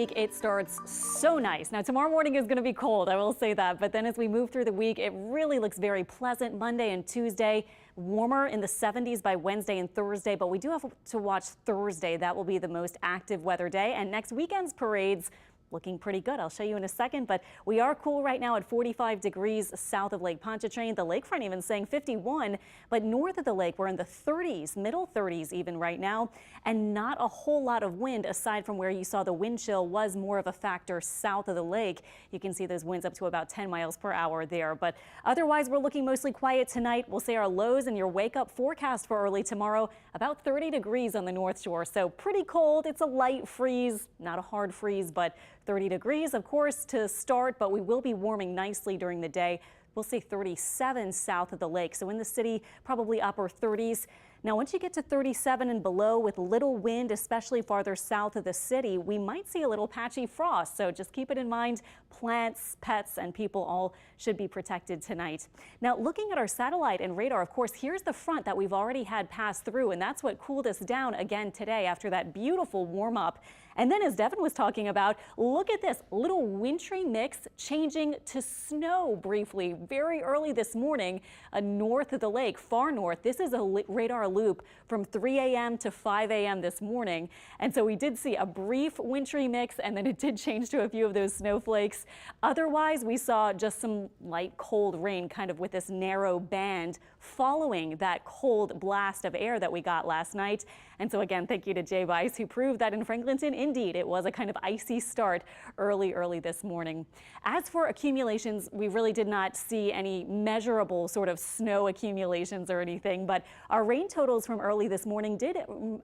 It starts so nice. Now, tomorrow morning is going to be cold, I will say that. But then as we move through the week, it really looks very pleasant. Monday and Tuesday, warmer in the 70s by Wednesday and Thursday. But we do have to watch Thursday. That will be the most active weather day. And next weekend's parades looking pretty good. I'll show you in a second, but we are cool right now at 45 degrees south of Lake Pontchartrain. The lakefront even saying 51, but north of the lake, we're in the 30s, middle 30s even right now, and not a whole lot of wind aside from where you saw the wind chill was more of a factor south of the lake. You can see those winds up to about 10 miles per hour there, but otherwise we're looking mostly quiet tonight. We'll say our lows and your wake up forecast for early tomorrow, about 30 degrees on the North Shore. So pretty cold. It's a light freeze, not a hard freeze, but 30 degrees, of course, to start, but we will be warming nicely during the day. We'll say 37 south of the lake. So in the city, probably upper 30s. Now, once you get to 37 and below with little wind, especially farther south of the city, we might see a little patchy frost. So just keep it in mind. Plants, pets, and people all should be protected tonight. Now, looking at our satellite and radar, of course, here's the front that we've already had pass through, and that's what cooled us down again today after that beautiful warm up. And then as Devin was talking about, look at this little wintry mix changing to snow briefly very early this morning north of the lake, far north. This is a radar loop from 3 a.m. to 5 a.m. this morning. And so we did see a brief wintry mix, and then it did change to a few of those snowflakes. Otherwise, we saw just some light cold rain kind of with this narrow band following that cold blast of air that we got last night. And so again, thank you to Jay Bice, who proved that in Franklinton, indeed, it was a kind of icy start early this morning. As for accumulations, we really did not see any measurable sort of snow accumulations or anything, but our rain totals from early this morning did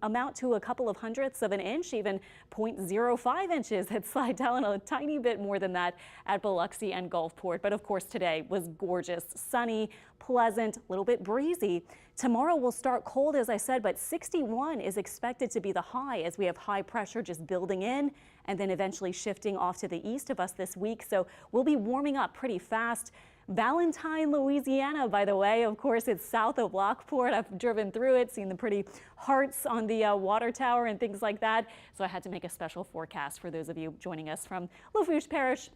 amount to a couple of hundredths of an inch, even 0.05 inches had slid down a tiny bit more than that at Biloxi and Gulfport. But of course, today was gorgeous, sunny, pleasant, a little bit breezy. Tomorrow will start cold, as I said, but 61 is expected to be the high as we have high pressure just building in and then eventually shifting off to the east of us this week. So we'll be warming up pretty fast. Valentine, Louisiana, by the way, of course, it's south of Lockport. I've driven through it, seen the pretty hearts on the water tower and things like that. So I had to make a special forecast for those of you joining us from Lafourche Parish.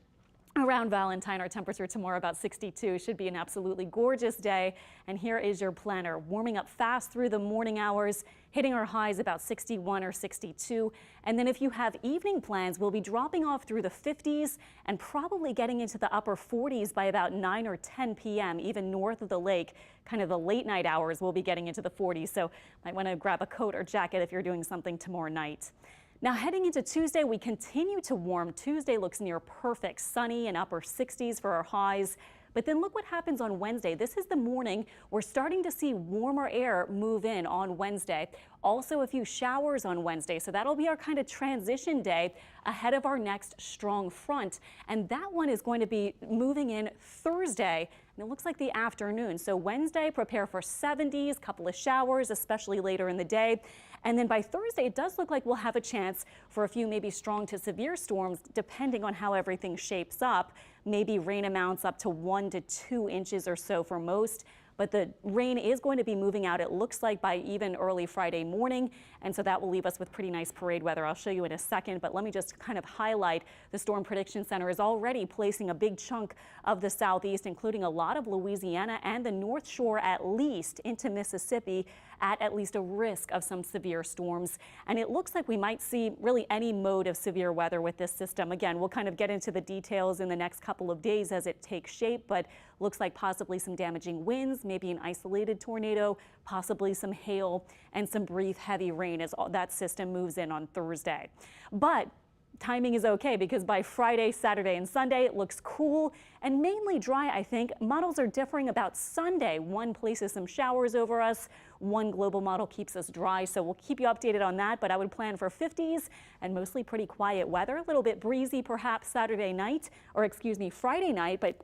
Around Valentine, our temperature tomorrow about 62. Should be an absolutely gorgeous day. And here is your planner, warming up fast through the morning hours, hitting our highs about 61 or 62. And then if you have evening plans, we'll be dropping off through the 50s and probably getting into the upper 40s by about 9 or 10 p.m. even north of the lake. Kind of the late night hours, we'll be getting into the 40s. So might want to grab a coat or jacket if you're doing something tomorrow night. Now heading into Tuesday, we continue to warm. Tuesday looks near perfect, sunny and upper 60s for our highs. But then look what happens on Wednesday. This is the morning. We're starting to see warmer air move in on Wednesday. Also a few showers on Wednesday. So that'll be our kind of transition day ahead of our next strong front. And that one is going to be moving in Thursday. And it looks like the afternoon. So Wednesday, prepare for 70s, couple of showers, especially later in the day. And then by Thursday, it does look like we'll have a chance for a few maybe strong to severe storms, depending on how everything shapes up. Maybe rain amounts up to 1 to 2 inches or so for most. But the rain is going to be moving out, it looks like, by even early Friday morning. And so that will leave us with pretty nice parade weather. I'll show you in a second, but let me just kind of highlight the Storm Prediction Center is already placing a big chunk of the southeast, including a lot of Louisiana and the North Shore, at least into Mississippi, at least a risk of some severe storms. And it looks like we might see really any mode of severe weather with this system. Again, we'll kind of get into the details in the next couple of days as it takes shape, but looks like possibly some damaging winds, maybe an isolated tornado, possibly some hail and some brief heavy rain as that system moves in on Thursday. But timing is okay because by Friday, Saturday, and Sunday, it looks cool and mainly dry, I think. Models are differing about Sunday. One places some showers over us. One global model keeps us dry, so we'll keep you updated on that, but I would plan for 50s and mostly pretty quiet weather. A little bit breezy perhaps Friday night, but